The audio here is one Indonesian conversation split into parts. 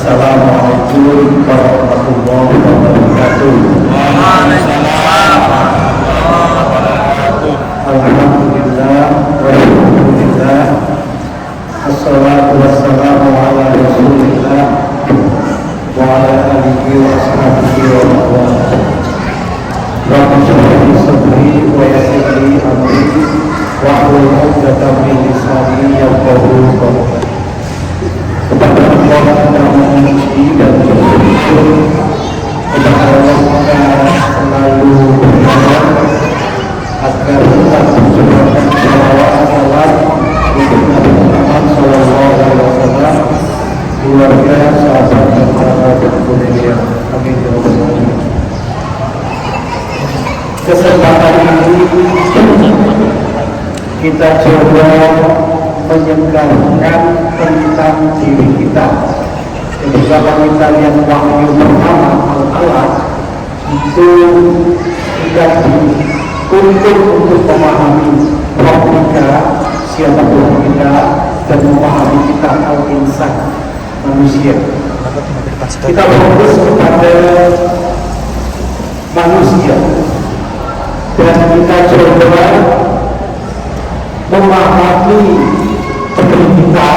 Assalamualaikum warahmatullahi wabarakatuh. Waalaikumsalam warahmatullahi wabarakatuh. Alhamdulillah walhamdulillah. Assalatu wassalamu ala Rasulillah wa ala alihi wa ashabihi wa mawala. Rabbi shrah li sadri wa yassir li amri wa hlul 'uqdatam min lisani yafqahu qawli. Kepada Allah yang memuji dan bersyukur, kepada Allah selalu berdoa agar kita mengucapkan salawat untuk Nabi Muhammad SAW, keluarga, sahabat, dan para mulia. Amin ya rabbal alamin. Kesempatan ini kita coba menyegarkan tentang diri kita. Jadi kalau kita lihat wahyu pertama Al-Alaq itu kita dituntut untuk memahami roh kita, siapa Tuhan kita, dan memahami kita al-insan, manusia. Kita fokus kepada manusia dan kita coba memahami kita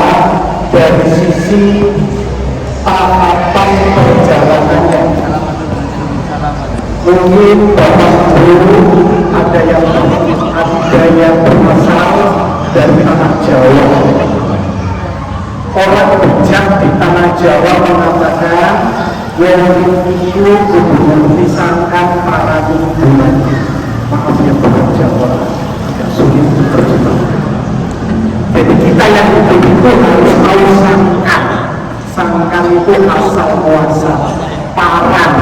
dari sisi tahapan perjalanannya. Mungkin Bapak Guru ada yang berasal dari tanah Jawa. Orang bijak di tanah Jawa mengatakan yang itu hubungan disangkan para hubungan. Maaf ya Bapak Jawa, agak sulit diterjemahkan. Jadi kita yang itu harus tahu sangkan. Sangkan itu asal muasal, parang,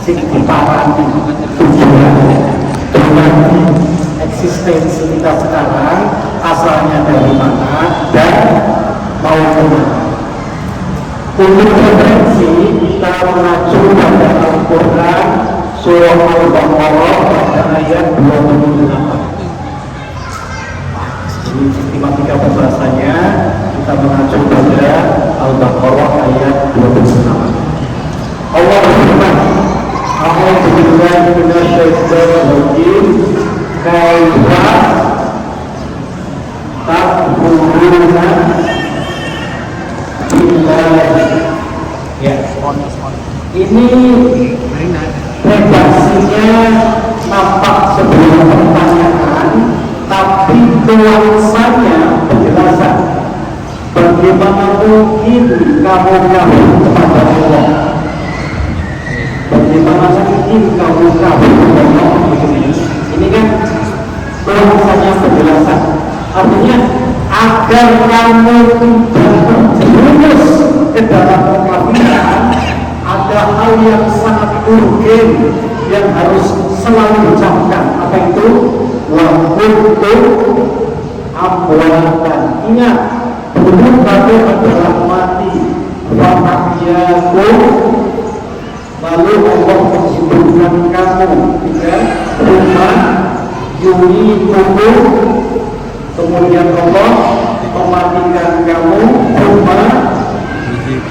sing diparani, tujuan dengan eksistensi kita sekarang asalnya dari mana dan mau kemana. Untuk referensi kita mengacu pada Al-Quran surah Al-Baqarah pada ayat 28. Di sistematika pembahasannya kita mengacu pada Al-Baqarah ayat 26. Allah berfirman, "A'udzu billahi minasyaitonir rajim. Kaifa takfuruna billahi." Ya, ini redaksinya nampak sebuah pertanyaan, tapi nuansanya penjelasan. Bagaimana mungkin kamu kafir kepada Allah? Bagaimana mungkin kamu kafir kepada Allah? Ini kan nuansanya penjelasan. Artinya agar kamu tidak terjerumus ke dalam kekafiran, ada hal yang sangat urgen yang harus selalu diucapkan. Apa itu? Wa kuntum amwatan. Ingat, dulu kamu adalah mati. Wa ahyakum, lalu Allah menghidupkan kamu. Rumah yumitukum, kemudian Allah mematikan kamu. Rumah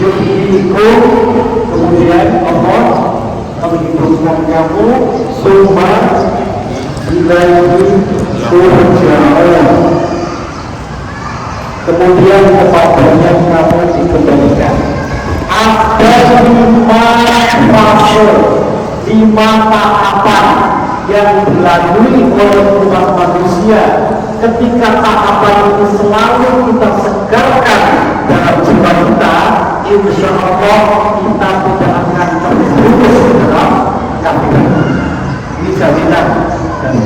yuhyikum, kemudian Allah menghidupkan kamu. Summa ilaihi turja'un, kemudian kepadanya kamu dikembalikan. Ada 5 fase, 5 tahapan yang dilalui oleh umat manusia. Ketika tahapan itu selalu kita segarkan dalam jiwa kita, insya Allah kita tidak akan terjerumus ke dalam kekafiran. Ini jaminan. Dan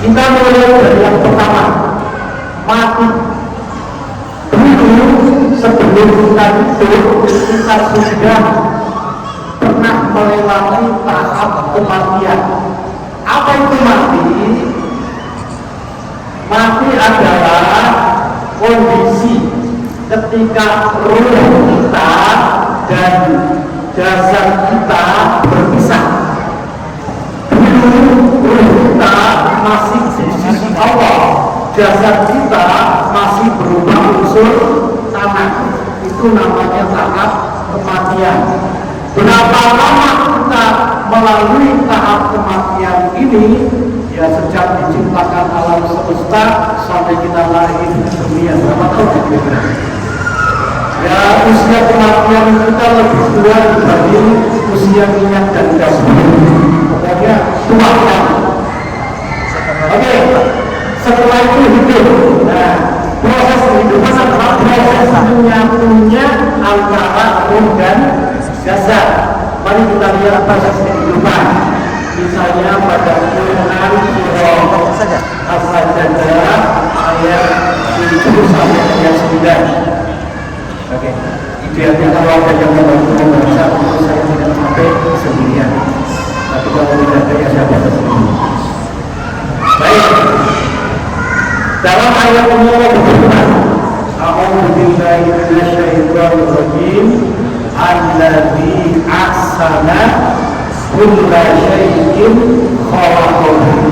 kita mulai dari yang pertama, mati. Dulu sebelum kita hidup, kita sudah pernah melewati tahap kematian. Apa itu mati? Mati adalah kondisi ketika ruh kita dan jasad kita berpisah. Ruh kita masih di sisi Allah, jasad kita masih berubah unsur tanah. Itu namanya tahap kematian. Berapa lama kita melalui tahap kematian ini? Ya sejak diciptakan alam semesta sampai kita lahir di dunia. Berapa tahun kira-kira? Ya usia kematian kita lebih tua dibanding usia minyak dan gas bumi. Pokoknya tua kan. Oke, setelah itu hidup. Nah, proses kehidupan adalah proses menyatunya antara roh dan jasad. Mari kita lihat proses kehidupan. Misalnya pada Quran surah As-Sajdah ayat 7 sampai ayat 9. Oke, idealnya kalau ada yang membaca untuk saya tidak sampai sendirian. Tapi kalau tidak ada ya saya baca sendiri. Baik. Dalam ayat ini Allah berfirman, A'udzu billahi minasyaitonir rajim, alladzi ahsana kulla syai'in khalaqahu.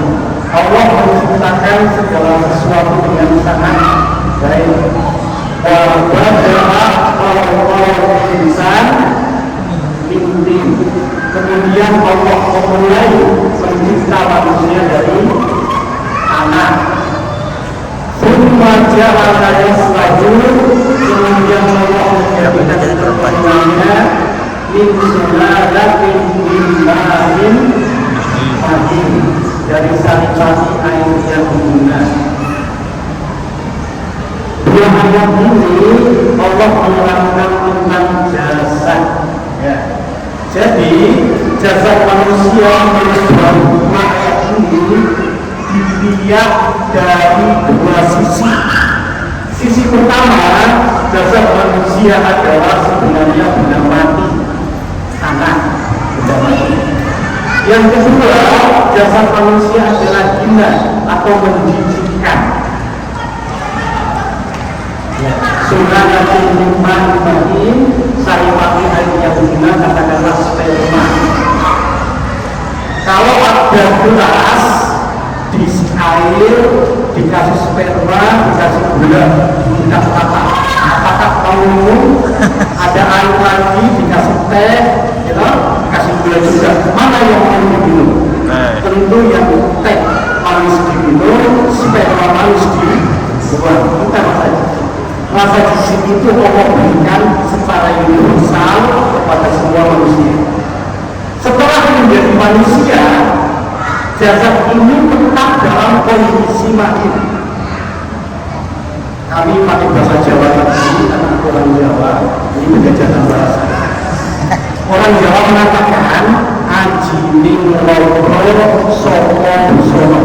Allah menciptakan segala sesuatu dengan sangat baik. Wa bada'a Allahu insan min. Kemudian Allah memulai mencipta manusia dari tanah. Summa ja'ala yaslahu, kemudian Allah menjadikan perbuatannya min sulalatin min ma'in mahin, dari sari-sari air yang berguna. Dua ayat ini Allah menerangkan tentang jasad. Ya. Jadi jasad manusia menurut ayat ini dilihat dari dua sisi. Sisi pertama, jasad manusia adalah sebenarnya benda mati, tanah, benda mati. Yang kedua, jasad manusia adalah gila atau menjijikkan. Surah Nabi Muhammad ini saya pakai air yang gila, katakanlah sperma. Kalau ada gelas di air dikasih sperma, dikasih gula, kita tata. Apakah kamu ada air lagi dikasih teh, ya, dikasih gula juga? Mana yang mau diminum? Tentu yang teh manis diminum, sperma manis dibuang. Kita rasa jijik itu Allah berikan secara universal kepada semua manusia. Setelah menjadi manusia, jasad ini tetap dalam kondisi mati. Kami pakai bahasa Jawa tadi, karena orang Jawa ini menjajakan bahasa. Orang Jawa mengatakan aji ning rogo soko busono.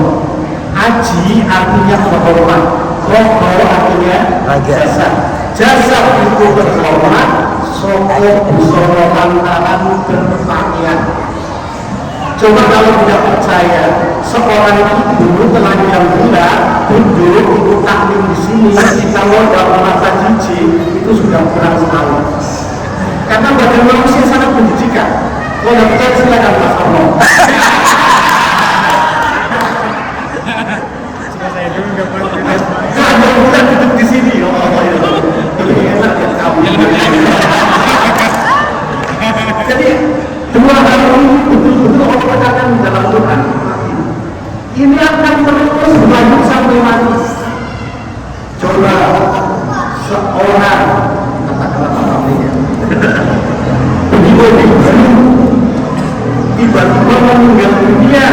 Aji artinya terhormat, rogo artinya jasad. Jasad itu terhormat, soko busono lantaran berpakaian. Coba kalau tidak percaya, seorang ibu telanjang bulat duduk ibu taklim di sini, kalau tidak merasa jijik itu sudah kurang sekali. Karena badan manusia sangat menjijikan. Kalau tidak percaya silakan Mas Allah. Kalau bukan duduk di sini, lebih enak ya kamu. Jadi dua hal ini betul-betul Allah katakan dalam Quran. Ini akan terus berlanjut sampai mati. Coba seorang katakanlah namanya tiba-tiba meninggal dunia,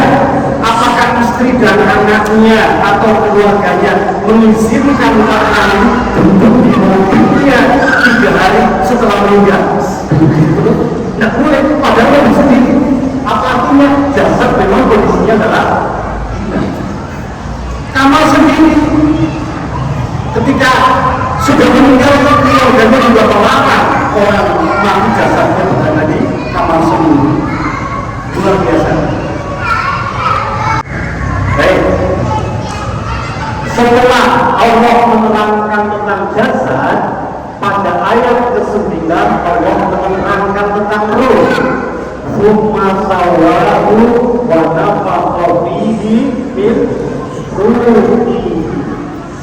apakah istri dan anaknya atau keluarganya mengizinkan orang duduk di mobilnya 3 hari setelah meninggal? Tidak boleh, padahal sendiri. Apa artinya? Jasad memang kondisinya adalah kamar sendiri. Ketika sudah meninggal, keluarganya juga melarang orang mati jasadnya berada di kamar sendiri. Luar biasa. Baik. Setelah Allah menerangkan tentang jasad, pada ayat ke-9 Allah menerangkan tentang ruh. Summa sawahu wa nafakha fihi min ruhi.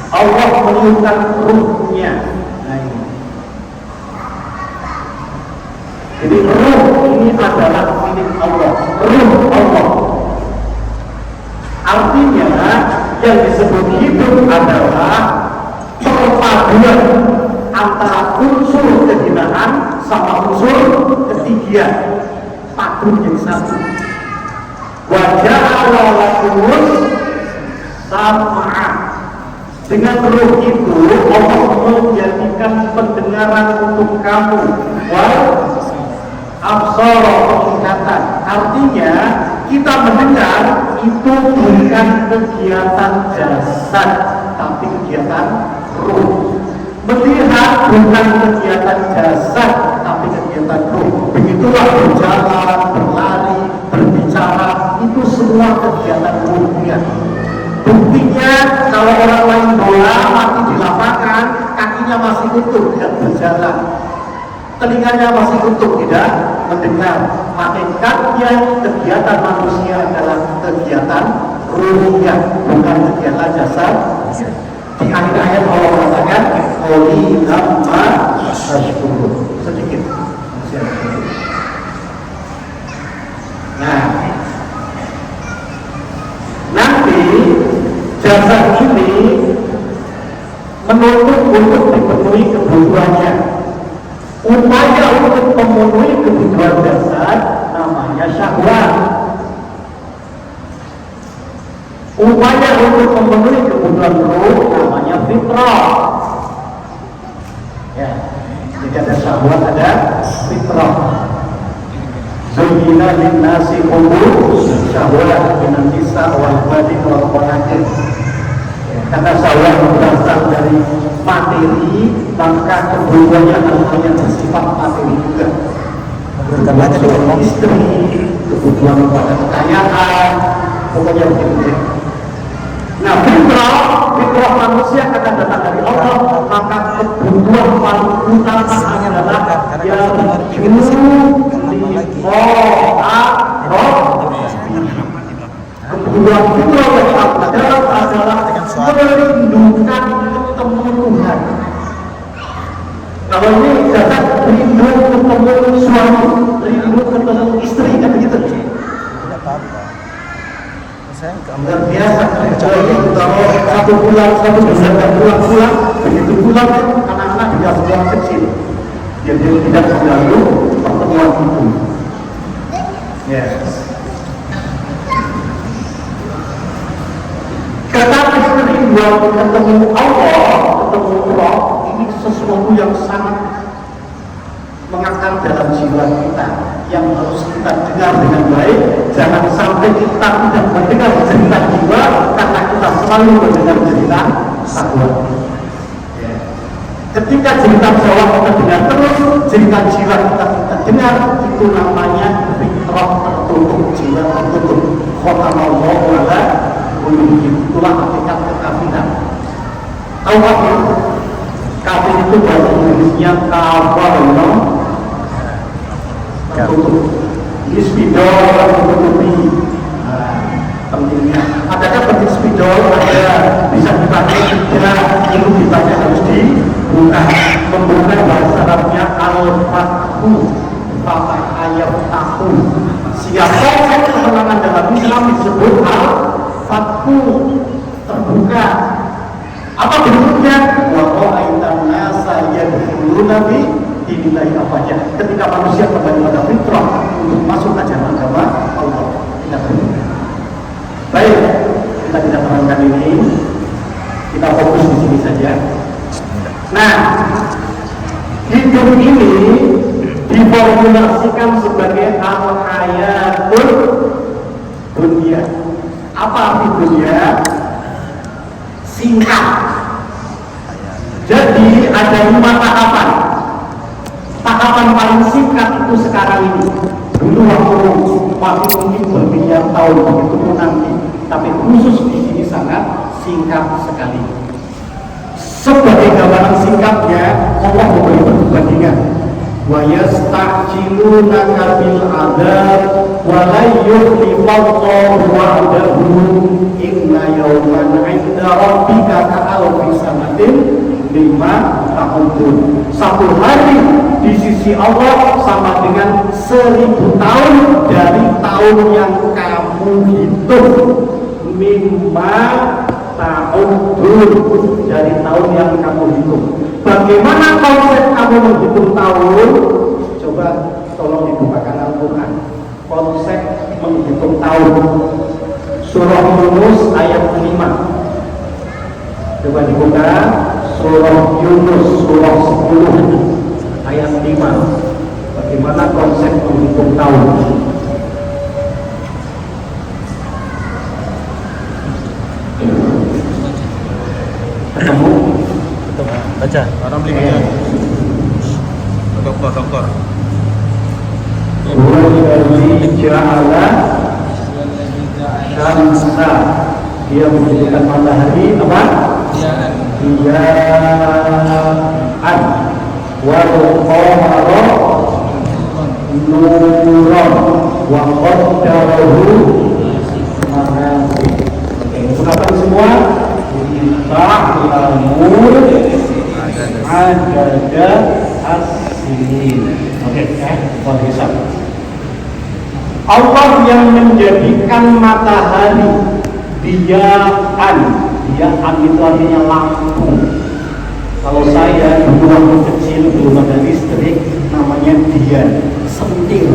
Allah meniupkan ruhnya. Nah, disebut hidup adalah perpaduan antara unsur kehinaan sama unsur ketinggian, padu yang satu. Wajah Allah sama. Dengan ruh itu Allah menjadikan pendengaran untuk kamu, wal absara penglihatan. Artinya kita mendengar itu bukan kegiatan jasad, tapi kegiatan ruh. Melihat bukan kegiatan jasad, tapi kegiatan ruh. Begitulah berjalan, berlari, berbicara, itu semua kegiatan ruhnya. Buktinya kalau orang main bola mati di lapangan, kakinya masih utuh, tidak berjalan, telinganya masih utuh, tidak mendengar. Hakikatnya kegiatan manusia adalah kegiatan ruhnya, bukan kegiatan jasad. Di akhir ayat Allah mengatakan qalilan ma tashkurun, sedikit. Nah, nanti jasad ini menuntut untuk dipenuhi kebutuhannya. Upaya untuk memenuhi kebutuhan jasad namanya syahwat. Upaya untuk memenuhi kebutuhan ruh namanya fitrah. Ya, jadi ada syahwat, ada fitrah. Zuyyina lin-nasi hubbu syahwat minan nisa wal banin wal qanatir. Karena syahwat berasal dari materi, maka kebutuhannya hanya bersifat materi juga. Kebutuhan istri, kebutuhan pada kekayaan, pokoknya begitu. Nah, fitrah manusia akan datang dari Allah, maka kebutuhan paling utama adalah yang kebutuhan fitrah dari Allah adalah merindukan ketemu Tuhan. Kalau ini jasad rindu ketemu suami, rindu ketemu istri, kan begitu? Tidak apa-apa. Luar biasa. Kecuali kalau 1 bulan, 1 bulan dan pulang, begitu pulang anak-anak tidak sekolah kecil, jadi tidak selalu pertemuan itu. Yes. Tetapi kerinduan ketemu Allah, ketemu Allah, ini sesuatu yang sangat mengakar dalam jiwa kita, yang harus kita dengar dengan baik. Jangan sampai kita tidak mendengar cerita jiwa karena kita selalu mendengar cerita syahwat. Ketika cerita syahwat kita dengar terus, cerita jiwa kita dengar, itu namanya fitrah tertutup, jiwa tertutup. Khotamallahu ala qulubihim. Itulah hakikat kekafiran. Tahu apa? Kafir itu bahasa Inggrisnya kafarno, tertutup. Ini spidol tertutupi. Pentingnya. Adakah penting spidol? Ada. Bisa dipakai tidak? Itu dipakai harus dibuka. Membuka bahasa Arabnya al-fathu, fatah ayat tahu. Siapa yang kemenangan dalam Islam disebut al-fathu, terbuka. Apa bentuknya? Wa ra'aitan nasa yadkhuluna fi dinillahi afwaja. Ketika manusia kembali pada fitrah untuk masuk ajaran agama Allah, kita terbuka. Baik, kita tidak terangkan ini, kita fokus di sini saja. Nah, hidup ini diformulasikan sebagai al-hayatul dunia. Apa arti dunia? Singkat. Jadi ada 5 tahapan. Tahapan paling singkat itu sekarang ini. Dulu waktu mungkin bermiliar tahun begitu pun nanti. Tapi khusus di sini sangat singkat sekali. Sebagai gambaran singkatnya, Allah memberi perbandingan. Wa yasta'jilunaka bil adzab wa la yukhlifallahu wa'dahu inna yawman 'inda rabbika ka'alfi sanatin mimma ta'udun. Satu hari di sisi Allah sama dengan 1000 tahun dari tahun yang kamu hitung. Mimma ta'udun, ta'udun, dari tahun yang kamu hitung. Bagaimana konsep kamu menghitung tahun? Coba tolong dibukakan Al-Quran. Konsep menghitung tahun. Surah Yunus ayat 5. Coba dibuka. Surah Yunus surah 10 ayat 5. Bagaimana konsep menghitung tahun? Ketemu? Baca. Orang beli baca. Dokter. Wallazi ja'ala syamsa, dia menjadikan matahari apa? Diyaan wal qamara nuran wa qaddarahu manazil. Oke, ucapan semua ta'lamul adada as-sinin. Oke, hisab. Allah yang menjadikan matahari diyaan itu artinya lampu. Kalau saya dulu waktu kecil belum ada listrik, namanya dian, sentil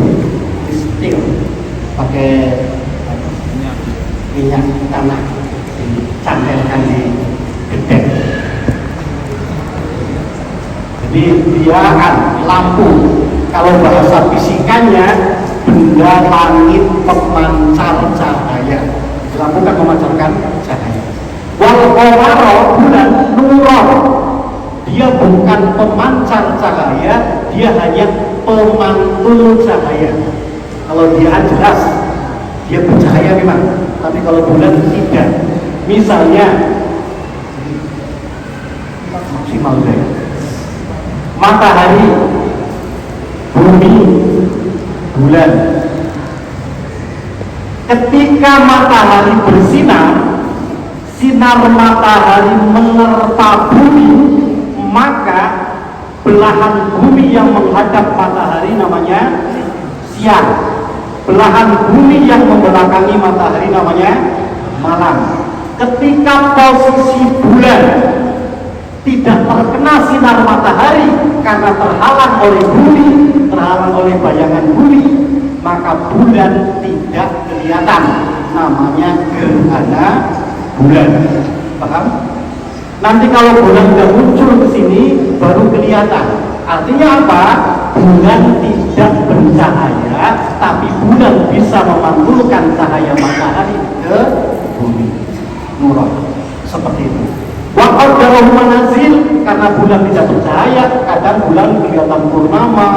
pakai minyak tanah, dicantelkan di gedek. Jadi diaan, lampu. Kalau bahasa fisikanya benda langit pemancar cahaya. Lampu kan memancarkan cahaya. Wal qamara bulan nuron, dia bukan pemancar cahaya, dia hanya pemantul cahaya. Kalau dia jelas dia bercahaya memang, tapi kalau bulan tidak. Misalnya maksimal deh, matahari, bumi, bulan. Ketika matahari bersinar, sinar matahari menerpa bumi, maka belahan bumi yang menghadap matahari namanya siang. Belahan bumi yang membelakangi matahari namanya malam. Ketika posisi bulan tidak terkena sinar matahari karena terhalang oleh bumi, terhalang oleh bayangan bumi, maka bulan tidak kelihatan. Namanya gerhana bulan. Paham? Nanti kalau bulan sudah muncul ke sini baru kelihatan. Artinya apa? Bulan tidak bercahaya, tapi bulan bisa memantulkan cahaya matahari ke bumi. Nurah. Seperti itu. Waktu dalam manazil, karena bulan tidak bercahaya, kadang bulan kelihatan purnama,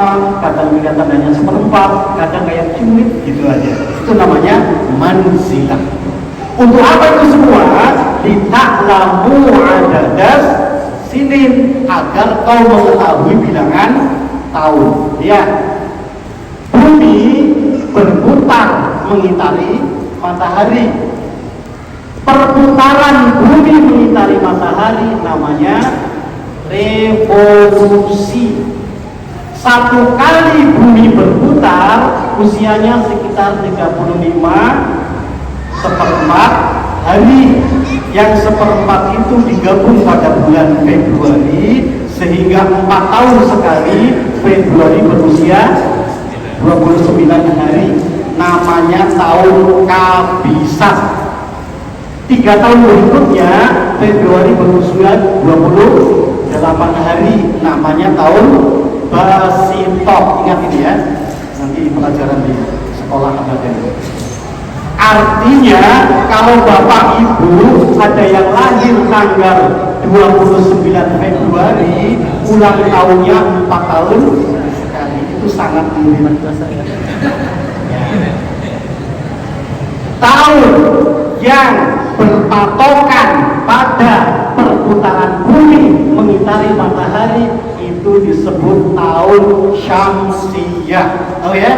kadang kelihatan hanya seperempat, kadang kayak cumit gitu aja. Itu namanya manzilah. Untuk apa itu semua? Lita'lamu adadas sinin, agar kau mengetahui bilangan tahun. Ya, bumi berputar mengitari matahari. Perputaran bumi mengitari matahari namanya revolusi. Satu kali bumi berputar, usianya sekitar 35 seperempat hari. Yang seperempat itu digabung pada bulan Februari, sehingga 4 tahun sekali Februari berusia 29 hari. Namanya tahun kabisat. 3 tahun berikutnya Februari berusia 28 hari, namanya tahun Basitok. Ingat ini ya, nanti pelajaran di sekolah ada. Artinya kalau bapak ibu ada yang lahir tanggal 29 Februari, ulang tahunnya 4 tahun sekali. Itu sangat mirip. Tahun yang berpatokan pada perputaran bumi mengitari matahari itu disebut tahun Syamsiyah. Tahu ya?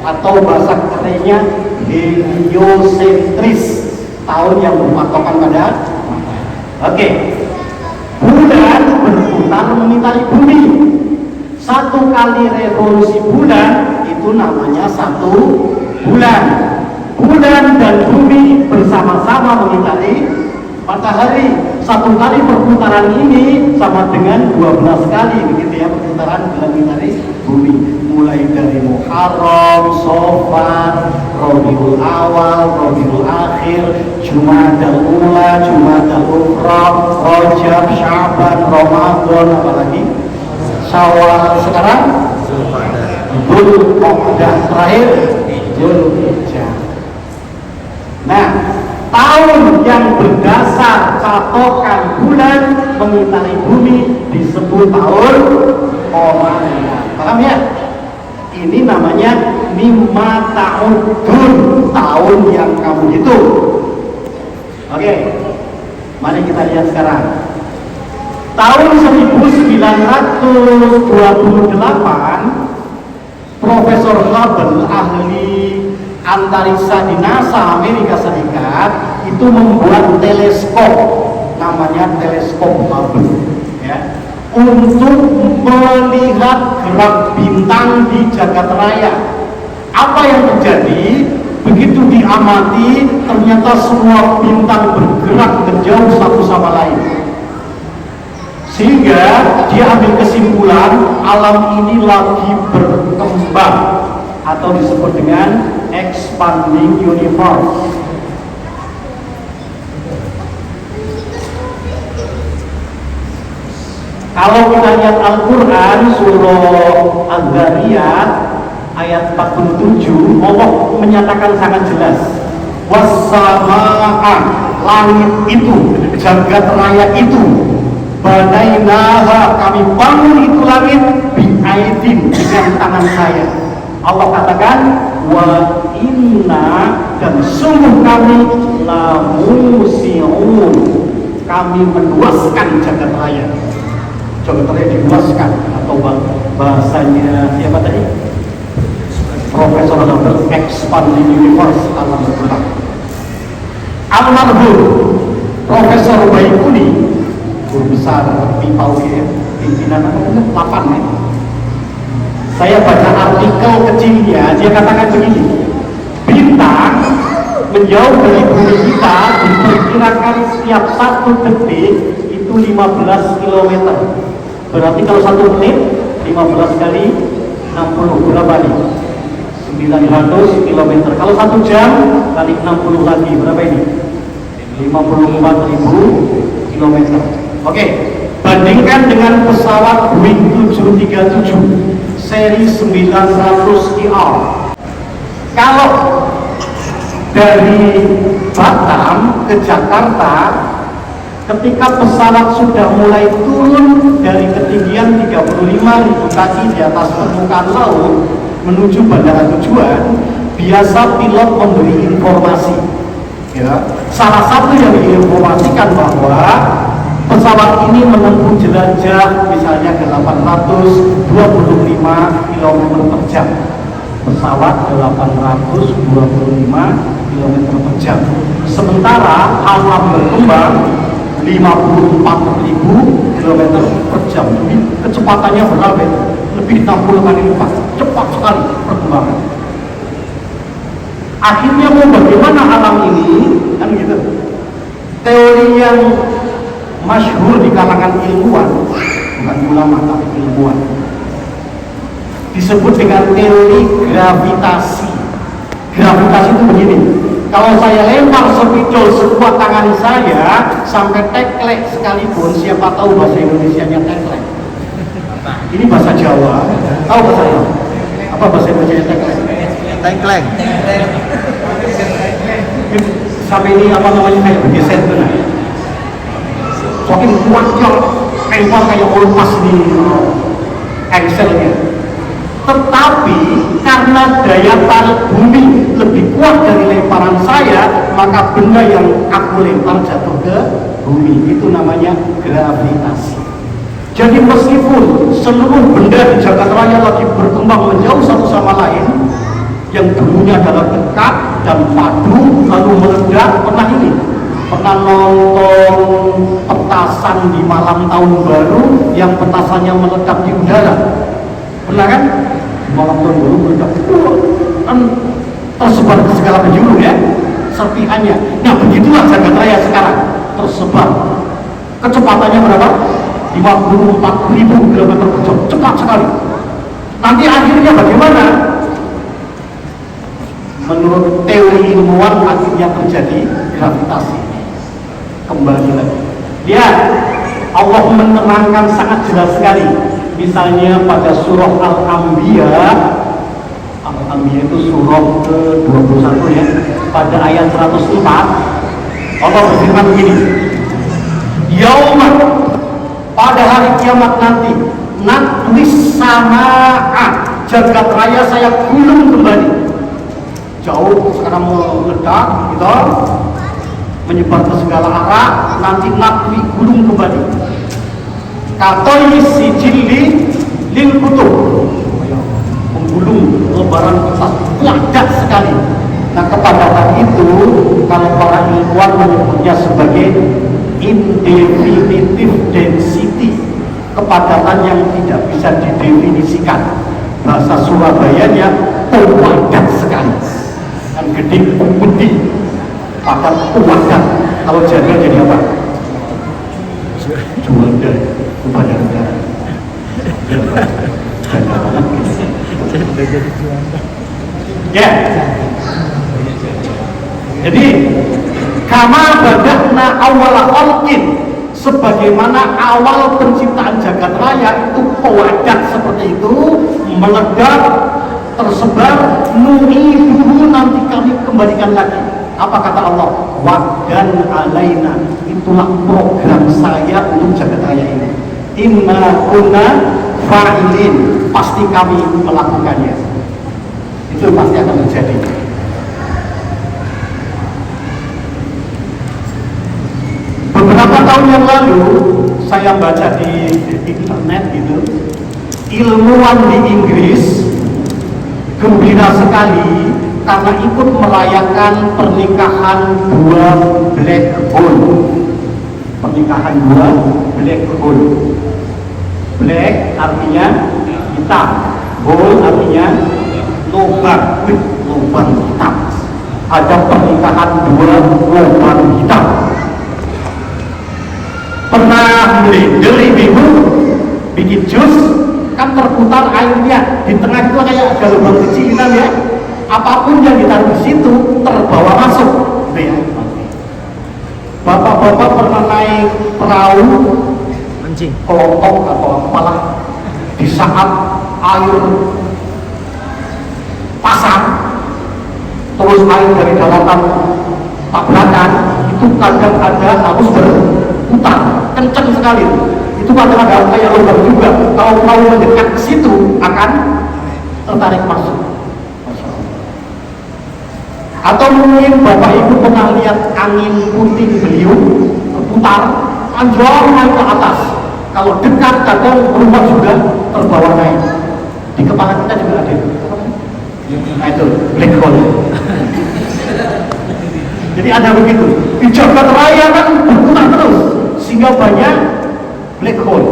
Atau bahasa kerennya heliosentris, tahun yang berpatokan pada matahari. Oke. Bulan berputar mengitari bumi. 1 kali revolusi bulan itu namanya 1 bulan. Bulan dan bumi bersama-sama mengitari Matahari satu kali perputaran ini sama dengan 12 kali begitu ya perputaran dari bumi, mulai dari Muharram, Safar, Rabiul Awal, Rabiul Akhir, Jumadal Ula, Jumadal Ukhra, Rajab, Sya'ban, Ramadan, apalagi Syawal, sekarang Dzulqa'dah, terakhir Dzulhijjah. Nah, tahun yang berdasar patokan bulan mengitari bumi disebut tahun Qamariah. Paham ya? Ini namanya mimma ta'udun, tahun yang kamu hitung. Oke, mari kita lihat sekarang. Tahun 1928, Profesor Hubble, ahli antariksa di NASA Amerika Serikat, itu membuat teleskop, namanya teleskop Hubble, ya, untuk melihat gerak bintang di jagat raya. Apa yang terjadi? Begitu diamati, ternyata semua bintang bergerak menjauh satu sama lain. Sehingga dia ambil kesimpulan alam ini lagi berkembang atau disebut dengan expanding universe. Kalau kita lihat Al-Quran surah Al-Zariyat ayat 47, Allah menyatakan sangat jelas, wassama'a, langit itu, jagat raya itu, banainaha, kami bangun itu langit bi'aidin, dengan tangan saya. Allah katakan wa inna, dan sungguh kami lamusiun, kami meluaskan jagat raya. Jagat raya diluaskan, atau bahasanya siapa tadi? Profesor Hubble, expanding universe, alam berkembang. Almarhum Profesor Baikuni, guru besar PIPA UGM, pimpinan umum 8 ya. Saya baca artikel kecilnya, dia katakan begini, bintang menjauh dari bumi kita diperkirakan setiap 1 detik itu 15 km. Berarti kalau 1 menit 15 kali 60, berapa nih? 900 km. Kalau 1 jam kali 60 lagi, berapa ini? 54.000 km. Oke, bandingkan dengan pesawat Boeing 737 seri 900 ER. Kalau dari Batam ke Jakarta, ketika pesawat sudah mulai turun dari ketinggian 35.000 kaki di atas permukaan laut menuju bandara tujuan, biasa pilot memberi informasi. Ya, salah satu yang diinformasikan bahwa pesawat ini menempuh jelajah misalnya 825 km per jam. Pesawat 825 km per jam. Sementara alam berkembang 54.000 km per jam. Jadi kecepatannya berapa? Lebih 60 kali lipat. Cepat sekali perkembangan. Akhirnya mau bagaimana alam ini? Kan gitu. Teori yang masyhur di kalangan ilmuwan, bukan ulama tapi ilmuwan, disebut dengan teori gravitasi. Gravitasi itu begini, kalau saya lempar spidol sekuat tangan saya sampai teklek sekalipun, siapa tahu bahasa Indonesianya teklek, ini bahasa Jawa, tahu bahasa Jawa? Apa bahasa Indonesianya teklek? Tengkleng. Sampai ini apa namanya, kayak bergeser benar. Saking kuatnya lempar kayak mau lepas di engselnya. Tetapi karena daya tarik bumi lebih kuat dari lemparan saya, maka benda yang aku lempar jatuh ke bumi. Itu namanya gravitasi. Jadi meskipun seluruh benda di jagat raya lagi berkembang menjauh satu sama lain, yang dulunya adalah dekat dan padu lalu meledak, pernah nonton petasan di malam tahun baru yang petasannya meledak di udara? Pernah kan? Malam tahun baru meledak, kan tersebar ke segala penjuru ya serpihannya. Nah begitulah jagat raya sekarang. tersebar. Kecepatannya berapa? 54.000 km per jam, cepat sekali. Nanti akhirnya bagaimana? Menurut teori ilmuwan akhirnya terjadi gravitasi. Kembali lagi. Lihat, Allah menerangkan sangat jelas sekali. Misalnya pada surah Al-Anbiya, Al-Anbiya itu surah ke-21 ya, pada ayat 104, Allah berfirman begini, Yaumah, pada hari kiamat nanti, natwis sama'a, jagat raya saya gulung kembali. Jauh sekarang meledak gitu, menyebar ke segala arah, nanti natwi gulung kembali. Katoi sijili lil kutub, menggulung lembaran kertas padat sekali. Nah, kepadatan itu kalau para ilmuwan menyebutnya sebagai indefinitive density, kepadatan yang tidak bisa didefinisikan. Bahasa Surabayanya padat sekali, dan gede gede, padat padat. Kalau jaga jadi apa? Juanda, padat negara. Ya. Jadi kama badakna awala khalqin, sebagaimana awal penciptaan jagat raya itu padat seperti itu, meledak, tersebar, nu'iduhu, nanti kami kembalikan lagi. Apa kata Allah? Wa'dan alaina, itulah program saya untuk jagat raya ini. Inna kunna fa'ilin, pasti kami melakukannya. Itu pasti akan terjadi. Beberapa tahun yang lalu saya baca di internet gitu, ilmuwan di Inggris gembira sekali karena ikut merayakan pernikahan dua black hole. Pernikahan dua black hole. Black artinya hitam, hole artinya lubang, lubang hitam. Ada pernikahan dua lubang hitam. Pernah beli bingung bikin jus, kan terputar airnya di tengah itu kayak ada lubang kecilan ya, apapun yang ditaruh di situ terbawa masuk gitu ya. Bapak-bapak pernah naik perahu Mancing, kelompok atau apalah, di saat air pasang terus air dari daratan tabrakan, itu kadang ada harus berputar kencang sekali. Itu kadang ada kayak lubang juga, kalau perahu mendekat ke situ akan tertarik masuk. Atau mungkin Bapak Ibu pernah lihat angin puting beliung berputar, anjlok naik ke atas. Kalau dekat kadang rumah juga terbawa naik. Di kepala kita juga ada itu. Nah itu black hole. Jadi ada begitu. Di jagat raya kan berputar terus, sehingga banyak black hole.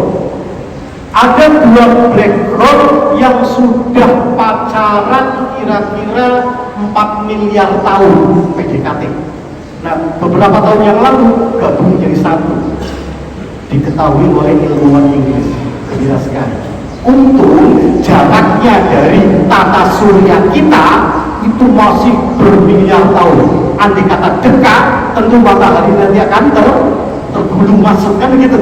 Ada dua black hole yang sudah pacaran kira-kira 4 miliar tahun PDKT. Nah, beberapa tahun yang lalu gabung menjadi satu. Diketahui oleh ilmuwan Inggris. Gembira sekali. Untung jaraknya dari tata surya kita itu masih bermiliar tahun. Andai kata dekat, tentu matahari nanti akan tergulung masuk, kan begitu.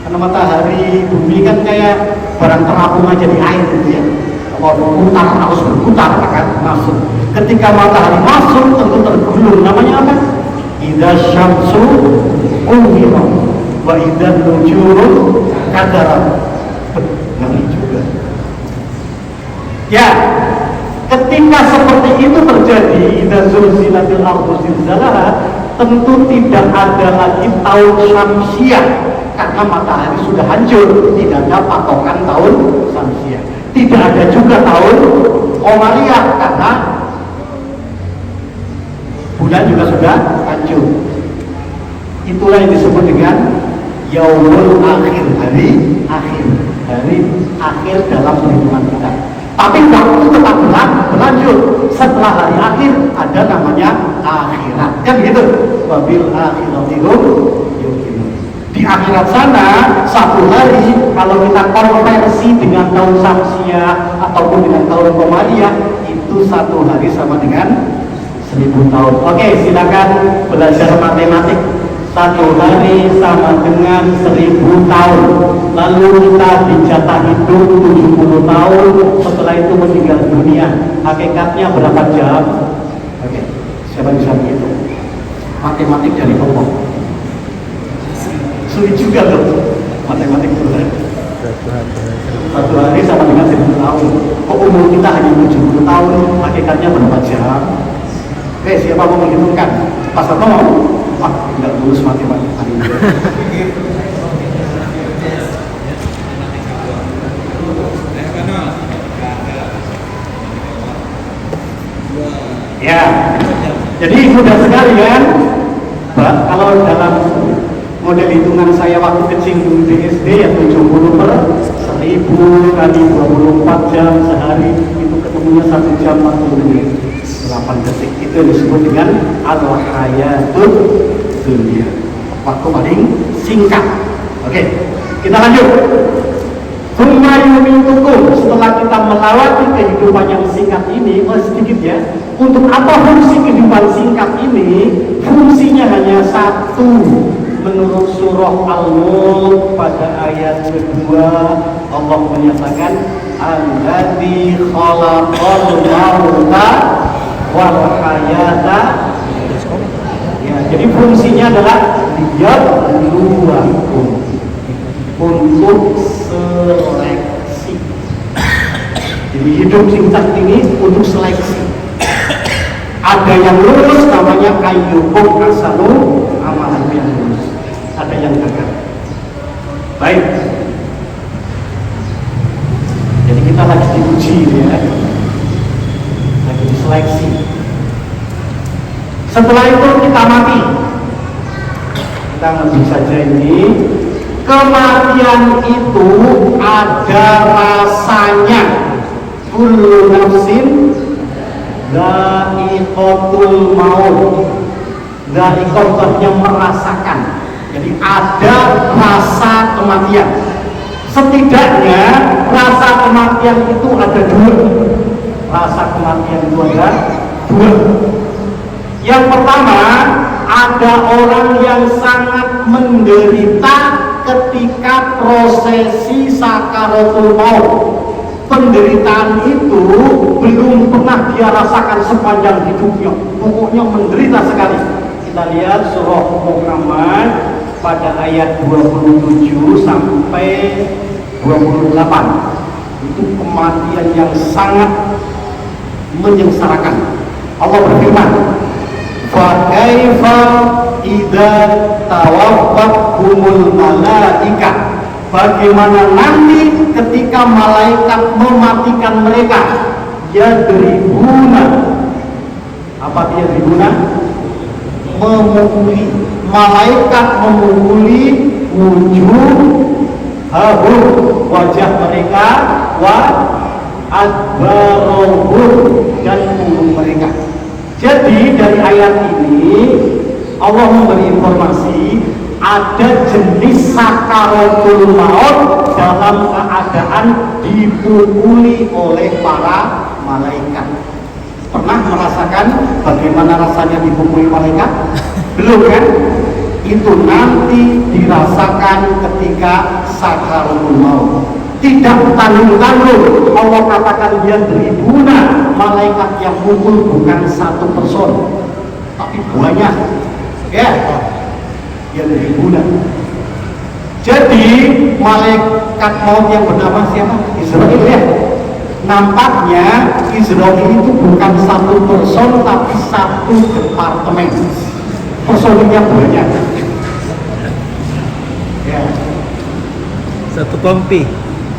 Karena matahari bumi kan kayak barang terapung aja di air gitu ya. Kalau berputar harus berputar akan masuk. Ketika matahari masuk tentu tergulung. Namanya apa? Idza syamsu kuwirat wa idza nujumu kadarat. Ngeri juga. Ya, ketika seperti itu terjadi, idza zulzilatil ardu zilzalaha, tentu tidak ada lagi tahun syamsiah karena matahari sudah hancur, tidak ada patokan tahun syamsiah. Tidak ada juga tahun qamariyah karena bulan juga sudah hancur. Itulah yang disebut dengan yaumul akhir, hari akhir dalam perhitungan kita. Tapi waktu tetap berlanjut. Setelah hari akhir ada namanya akhirat. Kan gitu. Wabil akhiratihum yuqinun. Di akhirat sana satu hari kalau kita konversi dengan tahun Syamsiah ataupun dengan tahun Komariah itu satu hari sama dengan 1000 tahun. Oke, silakan belajar matematik. Satu hari sama dengan 1000 tahun. Lalu kita dijatah hidup 70 tahun. Setelah itu meninggal dunia. Hakikatnya berapa jam? Oke, siapa bisa begitu? Matematik dari Allah. Sulit juga loh matematik itu. Satu hari sama dengan 1000 tahun. Kok umur kita hanya 70 tahun? Hakikatnya berapa jam? Oke, siapa mau menghitungkan? Pas apa mau? Wah, tidak lulus matematik hari ini. Ya, jadi mudah sekali kan? Kalau dalam model hitungan saya waktu kecil dulu di SD ya 70 per 1000 kali 24 jam sehari itu ketemunya 1 jam 40 menit 8 detik. Itu yang disebut dengan al-hayatud dunia, waktu paling singkat. Oke, kita lanjut. Setelah kita melewati kehidupan yang singkat ini, sedikit ya. Untuk apa fungsi kehidupan singkat ini? Fungsinya hanya satu. Menurut surah Al-Mulk pada ayat kedua, Allah menyatakan alladzi khalaqal mauta wal hayata. Ya, jadi fungsinya adalah liyabluwakum, untuk seleksi. Jadi hidup singkat ini untuk seleksi. Ada yang lulus namanya ayyukum ahsanu amalan, yang lulus. Ada yang gagal. Baik. Jadi kita lagi diuji ya. Lagi diseleksi. Setelah itu kita mati. Kita ngerti saja ini. Kematian itu ada rasanya. Kullu nafsin dha'iqatul maut. Dha'iqatnya merasakan. Jadi ada rasa kematian. Setidaknya rasa kematian itu ada dua. Rasa kematian itu ada dua. Yang pertama, ada orang yang sangat menderita ketika prosesi sakaratul maut. Penderitaan itu belum pernah dia rasakan sepanjang hidupnya. Pokoknya menderita sekali. Kita lihat surah Muhammad pada ayat 27 sampai 28. Itu kematian yang sangat menyengsarakan. Allah berfirman, fa kaifa idza tawaffahumul malaika. Bagaimana nanti ketika malaikat mematikan mereka? Yadribuna. Apa dia yadribuna? Memukuli. Malaikat memukuli wujud wajah mereka, wa adbarohum, dan punggung mereka. Jadi dari ayat ini Allah memberi informasi ada jenis sakaratul maut dalam keadaan dipukuli oleh para malaikat. Pernah merasakan bagaimana rasanya dipukuli malaikat? Belum kan? Itu nanti dirasakan ketika sakaratul maut. Tidak tanggung-tanggung. Allah katakan dia beribuna. Malaikat yang pukul bukan satu person, tapi banyak. Ya, dia beribuna. Jadi malaikat maut yang bernama siapa? Israel ya. Nampaknya Israel itu bukan satu person, tapi satu departemen. Personilnya banyak. Ya. Satu kompi.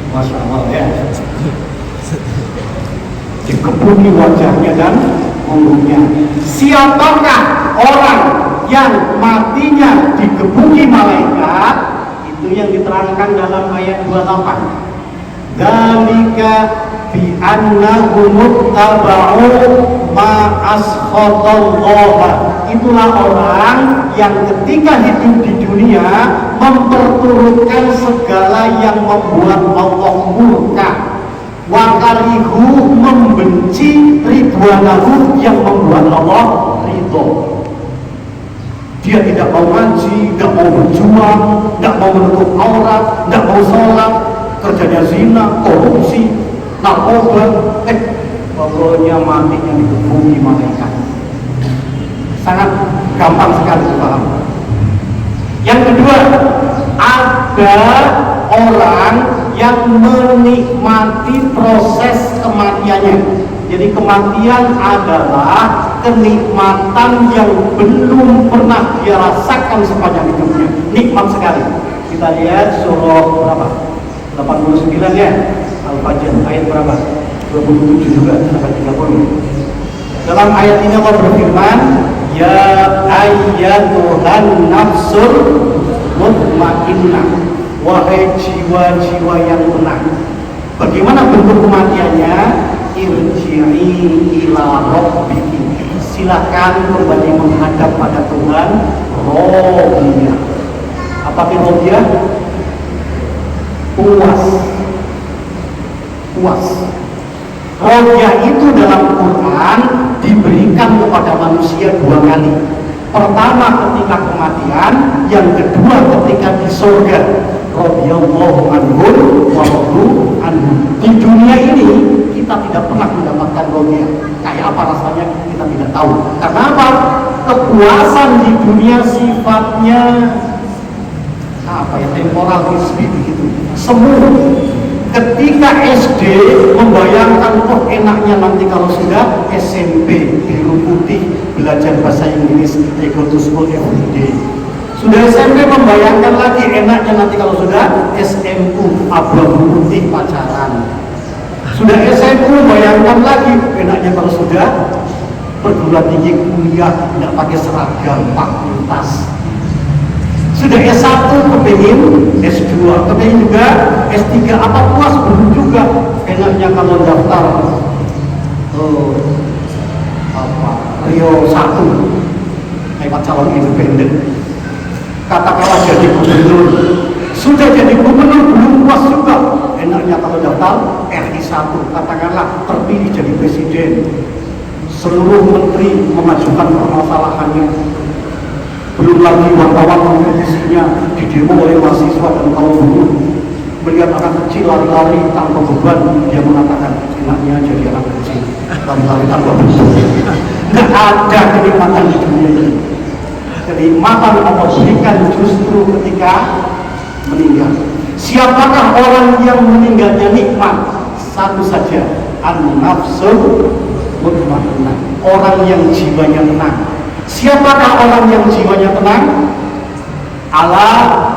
Masya Allah ya. Dikepuni wajahnya dan punggungnya. Siapakah orang yang matinya digebuki malaikat? Itu yang diterangkan dalam ayat 28. Dzalika bi annahum tabau ma askhatallaha. Itulah orang yang ketika hidup di dunia memperturutkan segala yang membuat Allah murka. Wa karihu, membenci ridwanahu, yang membuat Allah ridho. Dia tidak mau ngaji, tidak mau berjuang, tidak mau menutup aurat, tidak mau sholat, kerjanya zina, korupsi, narkoba, pokoknya matinya dihubungi malaikat. Sangat gampang sekali dipaham. Yang kedua, ada orang yang menikmati proses kematiannya. Jadi kematian adalah kenikmatan yang belum pernah dia rasakan sepanjang hidupnya. Nikmat sekali. Kita lihat surah berapa? 89 ya. Al-Fajr ayat berapa? 27 juga sampai 30. Dalam ayat ini Allah berfirman, ya ayyatuhan nafsul mutmainnah, wahai jiwa-jiwa yang tenang. Bagaimana bentuk kematiannya? Irji'i ila rabbiki, silakan kembali menghadap pada Tuhan. Rohiyah. Apa itu rohiyah? Puas. Rohiyah itu dalam Quran diberikan kepada manusia dua kali. Pertama ketika kematian, yang kedua ketika di surga. Radhiyallahu anhum wa radu anhu. Di dunia ini kita tidak pernah mendapatkan rohiyah. Kayak apa rasanya kita tidak tahu. Karena apa? Kepuasan di dunia sifatnya apa ya, temporal, hisbi begitu. Semua. Ketika SD membayangkan enaknya nanti kalau sudah SMP biru putih belajar bahasa Inggris, go to school every day. Sudah SMP membayangkan lagi enaknya nanti kalau sudah SMU abu-abu putih pacaran. Sudah SMU membayangkan lagi enaknya kalau sudah perguruan tinggi kuliah tidak pakai seragam, fakultas. Sudah S1 kepingin, S2 kepingin juga, S3 apa puas belum juga. Enaknya kalau daftar Rio 1 lewat calon independen. Katakanlah jadi gubernur. Sudah jadi gubernur belum puas juga. Enaknya kalau daftar RI 1, katakanlah terpilih jadi presiden. Seluruh menteri memajukan permasalahannya. Belum lagi wartawan mengkritisinya, di demo oleh mahasiswa dan kaum buruh. Melihat anak kecil lari-lari tanpa beban, dia mengatakan enaknya jadi anak kecil lari-lari tanpa beban. Nggak ada kenikmatan di dunia ini. Kenikmatan Allah berikan justru ketika meninggal. Siapakah orang yang meninggalnya nikmat? Satu saja, an-nafsul mutmainnah, orang yang jiwanya tenang. Siapakah orang yang jiwanya tenang? Ala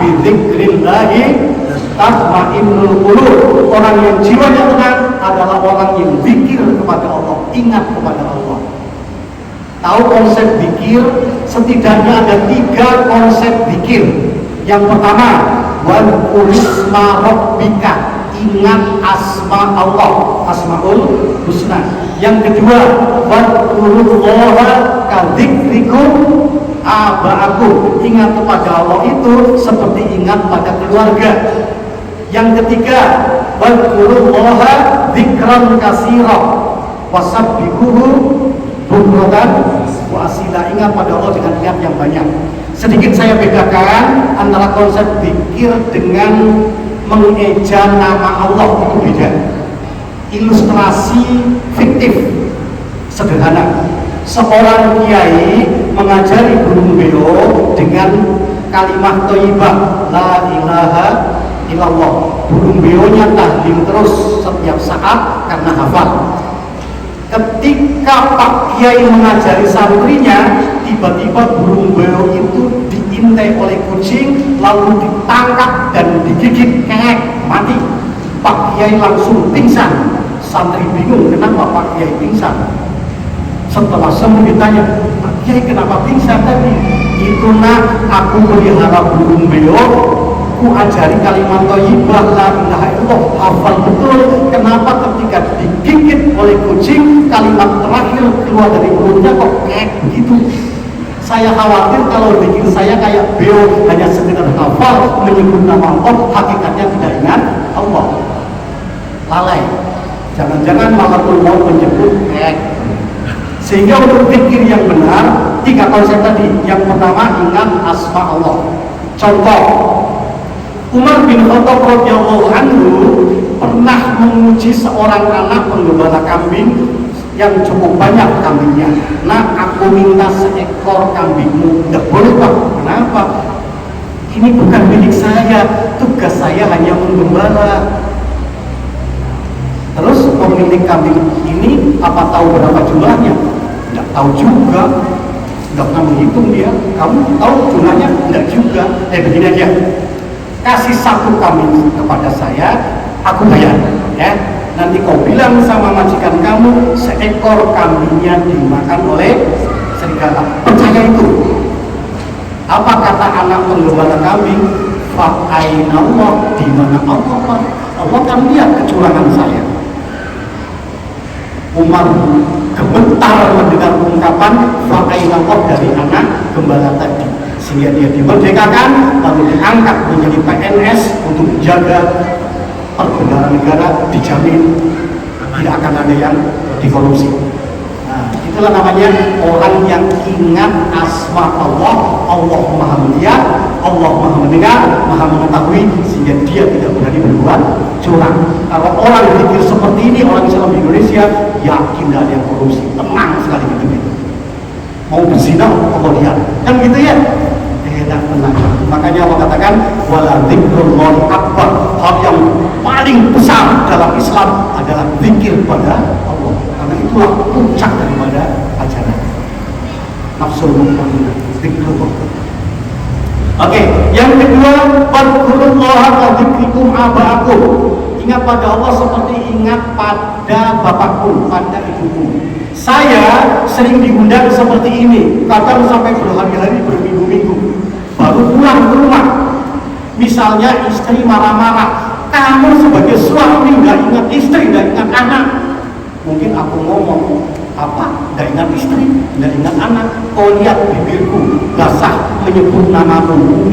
bidzikrillahi tatmainnul qulub. Orang yang jiwanya tenang adalah orang yang zikir kepada Allah, ingat kepada Allah. Tahu konsep zikir? Setidaknya ada 3 konsep zikir. Yang pertama, wadhkur isma rabbika, ingat asma Allah, asmaul husna. Yang kedua, wadhkurullaha kadzikrikum aba'akum, ingat kepada Allah itu seperti ingat pada keluarga. Yang ketiga, wadhkurullaha dzikran katsira wasabbihuhu bukratan wa asila, ingat pada Allah dengan ingat yang banyak. Sedikit saya bedakan antara konsep zikir dengan mengeja nama Allah, itu beda. Ilustrasi fiktif sederhana. Seorang kiai mengajari burung beo dengan kalimat thayyibah la ilaha illallah. Burung beonya tahlil terus setiap saat karena hafal. Ketika Pak Kiai mengajari santrinya, tiba-tiba burung beo itu diintai oleh kucing, lalu ditangkap dan digigit, kengek, mati. Pak Kiai langsung pingsan. Santri bingung kenapa Pak Kiai pingsan. Setelah sembuh ditanya, Pak Kiai kenapa pingsan tadi? Itu nak, aku melihara burung beo, ku ajari kalimat thayyibah la ilaha illallah, hafal betul. Kenapa ketika digigit oleh kucing kalimat terakhir keluar dari mulutnya kok kayak begitu? Saya khawatir kalau bikin saya kayak beo, hanya sekedar hafal menyebut nama Allah, hakikatnya tidak ingat Allah. Lalai. Jangan-jangan malatul maut menyebut Sehingga untuk pikir yang benar, 3 konsep tadi. Yang pertama, ingat asma Allah. Contoh, Umar bin Khattab radhiyallahu anhu pernah menguji seorang anak penggembala kambing yang cukup banyak kambingnya. Nah, aku minta seekor kambingmu. Tidak boleh, Pak. Kenapa? Ini bukan milik saya, tugas saya hanya menggembala. Terus pemilik kambing ini apa tahu berapa jumlahnya? Tidak tahu juga. Tidak pernah menghitung dia. Kamu tahu jumlahnya? Tidak juga. Begini aja. Kasih 1 kambing kepada saya, aku bayar. Ya. Nanti kau bilang sama majikan kamu, seekor kambingnya dimakan oleh serigala. Percaya itu. Apa kata anak penggembala kambing? Fa'aina Allah, di mana Allah, Pak? Allah kan lihat kecurangan saya. Umar gemetar mendengar ungkapan fa'aina Allah dari anak gembala tadi, sehingga dia dimerdekakan, lalu diangkat menjadi PNS untuk menjaga perbendaharaan negara, dijamin tidak akan ada yang dikorupsi. Nah, itulah namanya orang yang ingat asma Allah. Allah maha melihat, Allah maha mendengar, maha mengetahui, sehingga dia tidak berani berbuat curang. Kalau orang berpikir seperti ini, orang Islam di Indonesia yakin tidak ada yang korupsi, tenang sekali hidup itu. Mau berzina, Allah lihat, kan gitu ya. Enak tenang. Makanya Allah katakan wala dzikrullahi akbar. Hal yang paling besar dalam Islam adalah zikir pada Allah. Karena itulah puncak daripada ajaran. Nafsul mutmainnah, zikrullah. Oke, yang kedua, fadhkurullaha ka dzikrikum aba'akum. Ingat pada Allah seperti ingat pada bapakku, pada ibuku. Saya sering diundang seperti ini, kadang sampai berhari-hari, berminggu-minggu, baru pulang ke rumah. Misalnya istri marah-marah, kamu sebagai suami nggak ingat istri, nggak ingat anak. Mungkin aku ngomong apa? Nggak ingat istri, nggak ingat anak. Kau lihat bibirku basah menyebut namamu.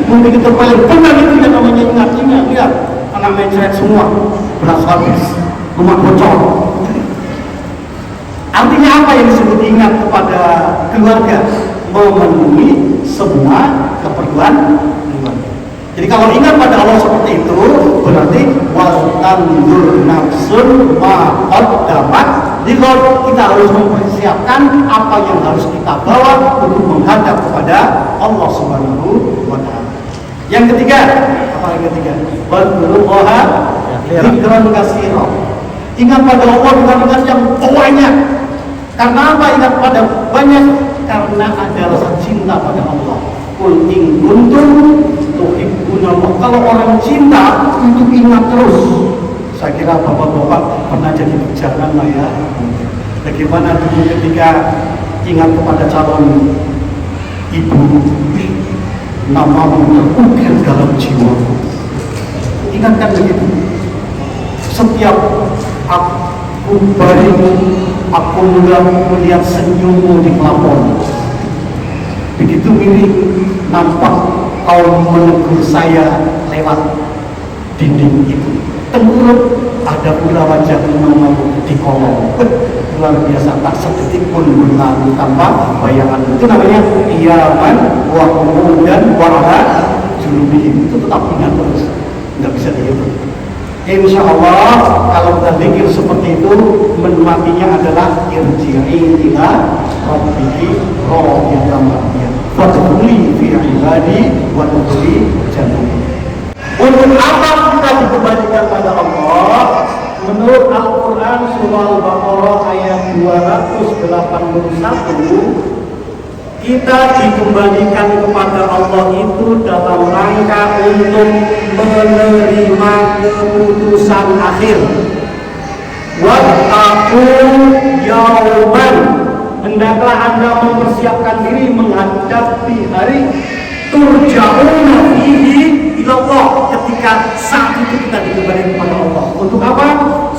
Mungkin itu paling benar itu yang namanya ingat-ingat. Lihat anak mencret semua, beras habis, rumah bocor. Artinya apa yang disebut ingat kepada keluarga? Memenuhi semua keperluan keluarga. Jadi kalau ingat pada Allah seperti itu, berarti wal tanzur nafsun ma qaddamat lighad. Kita harus mempersiapkan apa yang harus kita bawa untuk menghadap kepada Allah Subhanahu wa taala. Yang ketiga, apa yang ketiga? Wadzurullaha dzikran katsira. Ingat pada Allah dengan ingat yang banyak. Karena apa ingat pada banyak? Karena ada rasa cinta pada Allah. Qul in kuntum tuhibbunallah. Kalau orang cinta itu ingat terus. Saya kira bapak-bapak pernah jadi bijakan lah ya. Bagaimana dulu ketika ingat kepada calon ibu, namamu terukir dalam jiwa. Ingatkan begitu. Setiap aku barimu, aku melihat senyummu di pelapon. Begitu mirip nampak kau menegur saya lewat dinding itu. Tengkurap ada pula wajah namamu di kolong. Luar biasa, tak sedetik pun berlalu tanpa bayangan. Itu namanya iyaman wa umudan wa ala junubihim. Itu tetap ingat terus, nggak bisa dihitung. Insya Allah kalau kita zikir seperti itu, menikmatinya adalah irji'i ila rabbiki radiyatan mardiyah fadkhuli fi ibadi wa dkhuli jannati. Untuk apa kita dikembalikan pada Allah? Menurut Al-Quran surah Al-Baqarah ayat 281, kita dikembalikan kepada Allah itu dalam rangka untuk menerima keputusan akhir. Wattaqu yauman, hendaklah Anda mempersiapkan diri menghadapi hari turja'una fihi ilallah, ketika saat itu kita dikembalikan kepada Allah. Untuk apa?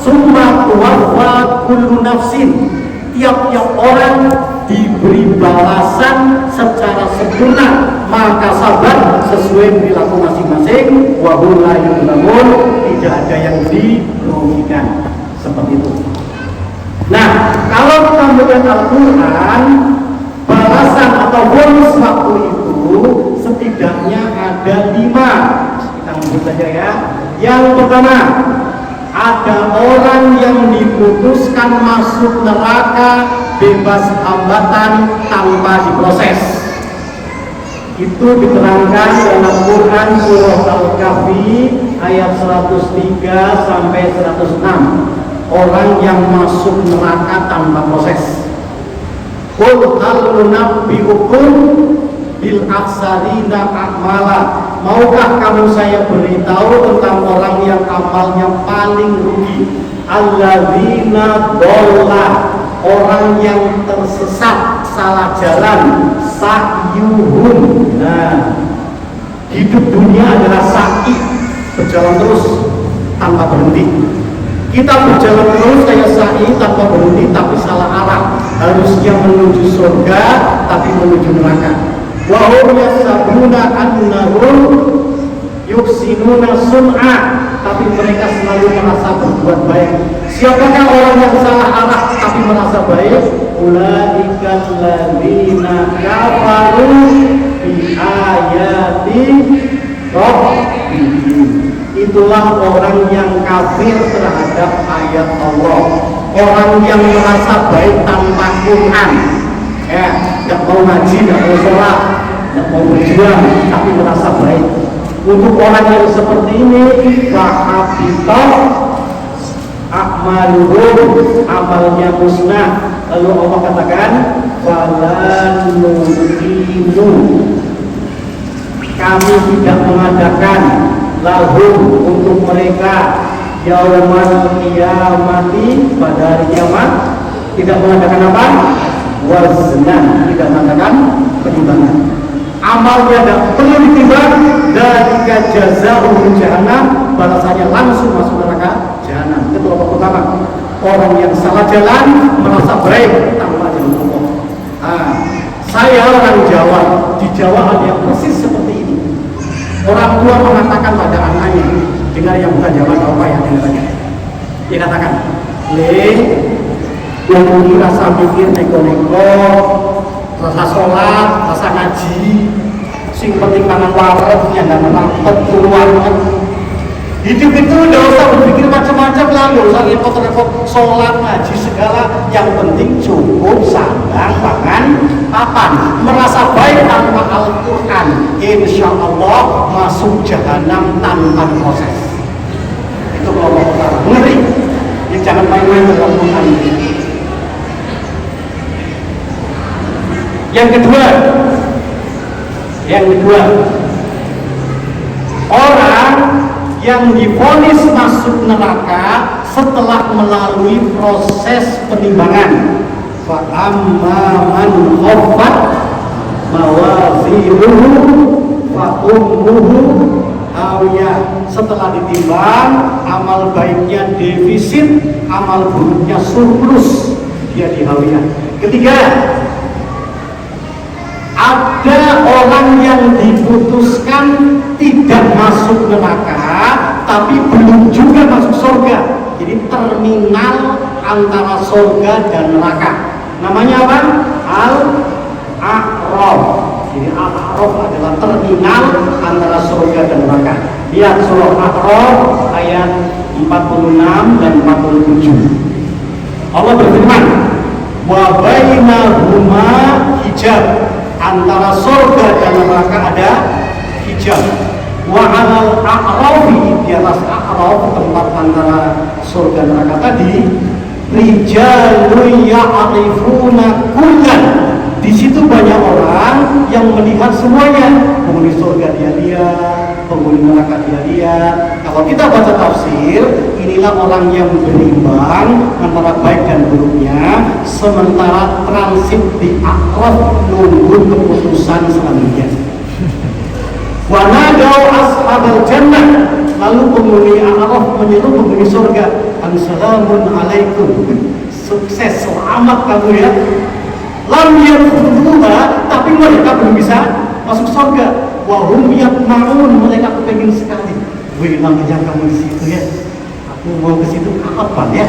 Summa tuwaffa kullu nafsin, tiap-tiap orang diberi balasan secara sempurna, maka sabar sesuai perilaku masing-masing, wa hum la yuzlamun, tidak ada yang dirugikan. Seperti itu. Nah, kalau kita melihat Al-Quran, balasan atau bonus waktu itu setidaknya ada 5. Kita sebut saja ya. Yang pertama, ada orang yang diputuskan masuk neraka bebas hambatan tanpa diproses. Itu diterangkan dalam Quran surah Al-Kahfi ayat 103 sampai 106. Orang yang masuk neraka tanpa proses. Qul hal nunabbi'ukum bil aksarina a'mala. Maukah kamu saya beritahu tentang orang yang amalnya paling rugi? Alladzina dhalla, orang yang tersesat, salah jalan, sa'yuhum. Nah, hidup dunia adalah sa'i, berjalan terus tanpa berhenti. Kita berjalan terus kayak sa'i tanpa berhenti, tapi salah arah. Harusnya menuju surga, tapi menuju neraka. Wa hum yasabuna annahum yuhsinuna sun'a, tapi mereka selalu merasa berbuat baik. Siapakah orang yang salah arah tapi merasa baik? Ulaikal ladzina kafaru bi ayati rabbihim. Itulah orang yang kafir terhadap ayat Allah. Orang yang merasa baik tanpa Quran, tidak mau ngaji, tidak mau sholat, tidak mau berjuang, tapi merasa baik. Untuk orang yang seperti ini, fahabita a'maluhum, amalnya musnah. Lalu Allah katakan, falan nuqimu, kami tidak mengadakan lahum untuk mereka yaumal qiyamati, pada hari kiamat tidak mengadakan apa? Waznan, tidak mengadakan penimbangan. Amalnya tidak perlu ditimbang, dan jazaa'uhu jahannam, balasannya langsung masuk neraka jahanam. Itu kelompok pertama, orang yang salah jalan merasa baik tanpa jalan Allah. Saya orang Jawa, di Jawa ada yang persis seperti ini. Orang tua mengatakan pada anaknya, dengar yang bukan Jawa tahu apa ya dengarnya. Dia katakan, "Le, yang ini rasa mikir neko-neko, rasa sholat, rasa ngaji, sing penting mangan warung, yang nggak menangkap keluar." Hidup itu udah usah berpikir macam-macam lah, nggak usah repot-repot sholat, ngaji segala. Yang penting cukup sandang, pangan, papan. Merasa baik tanpa Al-Quran, insya Allah masuk jahanam tanpa proses. Itu kelompok pertama. Ngeri. Ya, jangan main-main dengan Al-Quran. Yang kedua, orang yang divonis masuk neraka setelah melalui proses penimbangan. Fa amma man khaffat mawazinuhu fa ummuhu hawiyah. Setelah ditimbang, amal baiknya defisit, amal buruknya surplus, dia di hawiyah. Ketiga, ada orang yang diputuskan tidak masuk neraka, tapi belum juga masuk surga. Jadi terminal antara surga dan neraka. Namanya apa? Al-A'raf. Jadi Al-A'raf adalah terminal antara surga dan neraka. Lihat surah Al-A'raf ayat 46 dan 47. Allah berfirman, wa bainahuma hijab, antara surga dan neraka ada hijab. Wa 'alal a'rafi, di atas a'raf, tempat antara surga dan neraka tadi, rijalun ya'rifuna kullan. Di situ banyak orang yang melihat semuanya. Penghuni surga dia lihat, penghuni neraka dia lihat. Kalau kita baca tafsir, inilah orang yang berimbang antara baik dan buruknya, sementara transit di akhirah nunggu keputusan selanjutnya. Wa nadau ashabal jannah, lalu penghuni A'raf menyeru penghuni surga, assalamun alaikum, sukses, selamat kamu ya. Lam yadkhuluha, tapi mereka belum bisa masuk surga. Wa hum yatma'un, mereka kepengen sekali. Wih, namanya kamu di situ ya. Aku mau ke situ apa ya?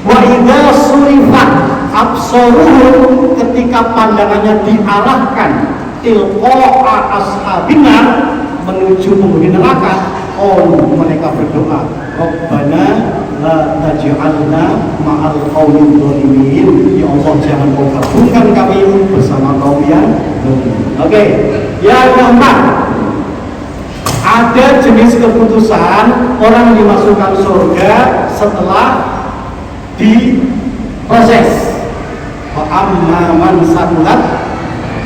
Wa idza surifat absaruhum, ketika pandangannya diarahkan tilqa'a ashabina, menuju penghuni neraka, mereka berdoa, Rabbana la taj'alna ma'al qaumil zalimin, ya Allah jangan kau gabungkan kami bersama kaum yang zalim. Oke, yang keempat, ada jenis keputusan orang dimasukkan surga setelah diproses. Wa amma man saqulat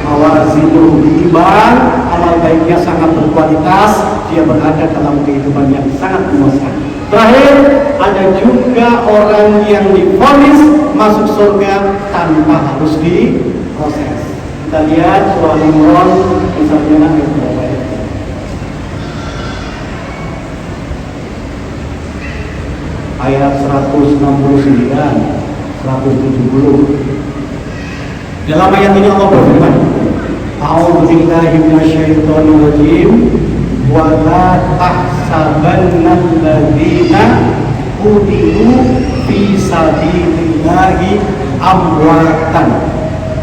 mawazinuhu, diimbang, amal baiknya sangat berkualitas, dia berada dalam kehidupan yang sangat memuaskan. Terakhir, ada juga orang yang divonis masuk surga tanpa harus diproses. Kita lihat surah Al-Imran misalnya ayat berapa ya? Ayat 169, 170. Dalam ayat ini Allah berfirman, A'udzubillahi minasyaitonir rajim, wa la tahsabanna alladziina qutilu fi sabilillahi amwatan.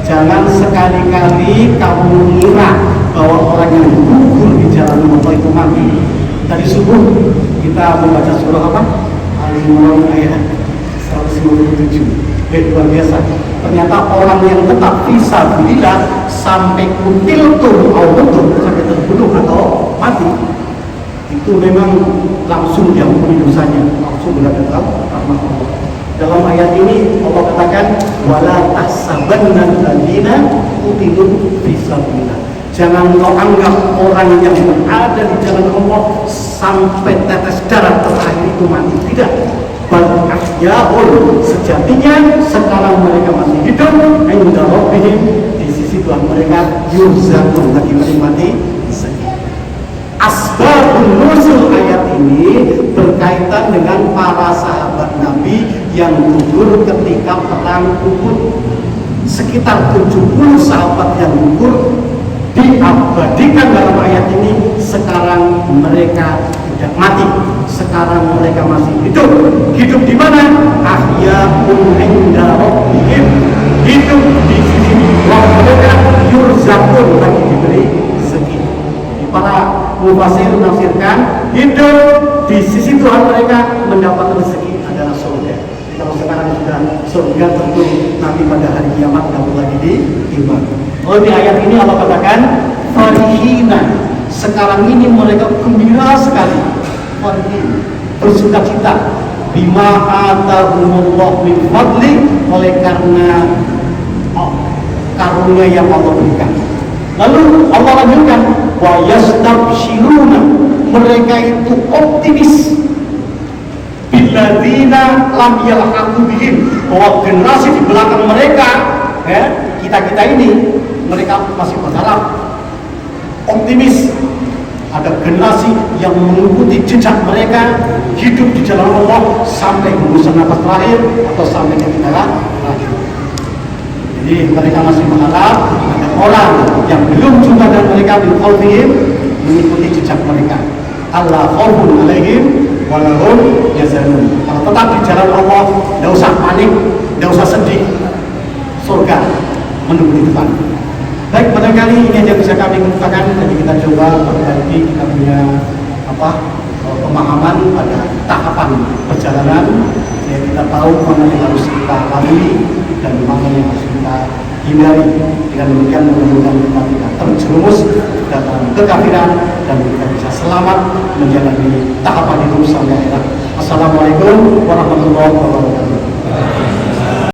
Jangan sekali-kali kamu mengira bahwa orang yang gugur di jalan Allah itu mati. Tadi subuh kita membaca surah apa? Al-Imran ayat 157. Luar biasa. Ternyata orang yang tetap bisa bila sampai kutil tuh sampai terbunuh atau mati, itu memang langsung diampuni dosanya, langsung berada dalam rahmat Allah. Dalam ayat ini Allah katakan, wala tahsabanna alladziina qutilu fi sabilillah. Jangan kau anggap orang yang berada di jalan Allah sampai tetes darah terakhir itu mati. Tidak. Bal ahyaun, sejatinya sekarang mereka masih hidup, inda rabbihim, di sisi Tuhan mereka, yurzaqun, lagi menikmati rezeki. Asbabun nuzul ayat ini berkaitan dengan para sahabat Nabi yang gugur ketika perang Uhud. Sekitar 70 sahabat yang gugur diabadikan dalam ayat ini. Sekarang mereka tidak mati, sekarang mereka masih hidup. Hidup di mana? Ahyaun inda rabbihim, hidup di sisi Rabb mereka, yurzaqun, lagi diberi rezeki. Para mufassir menafsirkan, hidup di sisi Tuhan mereka, mendapat rezeki adalah surga. Kalau sekarang sudah surga, tentu nanti pada hari kiamat tidak lagi ditimbang. Lalu di ayat ini Allah katakan, farihina, sekarang ini mereka gembira sekali, farihin, bersuka cita, bima atahumullah min fadli, oleh karena karunia yang Allah berikan. Lalu Allah lanjutkan, wa yastabshiruna, mereka itu optimis, billadzina lam yalhaqu bihim, bahwa generasi di belakang mereka, kita ini, mereka masih berharap, optimis ada generasi yang mengikuti jejak mereka, hidup di jalan Allah sampai hembusan nafas terakhir atau sampai ketika terakhir. Jadi mereka masih berharap ada orang yang belum jumpa dan mereka bil khalfihim, mengikuti jejak mereka. Allah khaufun alaihim wa lahum yahzanun. Kalau tetap di jalan Allah, tidak usah panik, tidak usah sedih. Surga menunggu di depan. Baik, barangkali ini aja bisa kami kemukakan. Jadi kita coba perbaiki kita punya pemahaman pada tahapan perjalanan, ya kita tahu mana yang harus kita lalui dan mana yang harus kita hindari. Dengan demikian mudah-mudahan kita tidak terjerumus dalam kekafiran dan kita bisa selamat menjalani tahapan hidup sampai akhir. Assalamualaikum warahmatullahi wabarakatuh.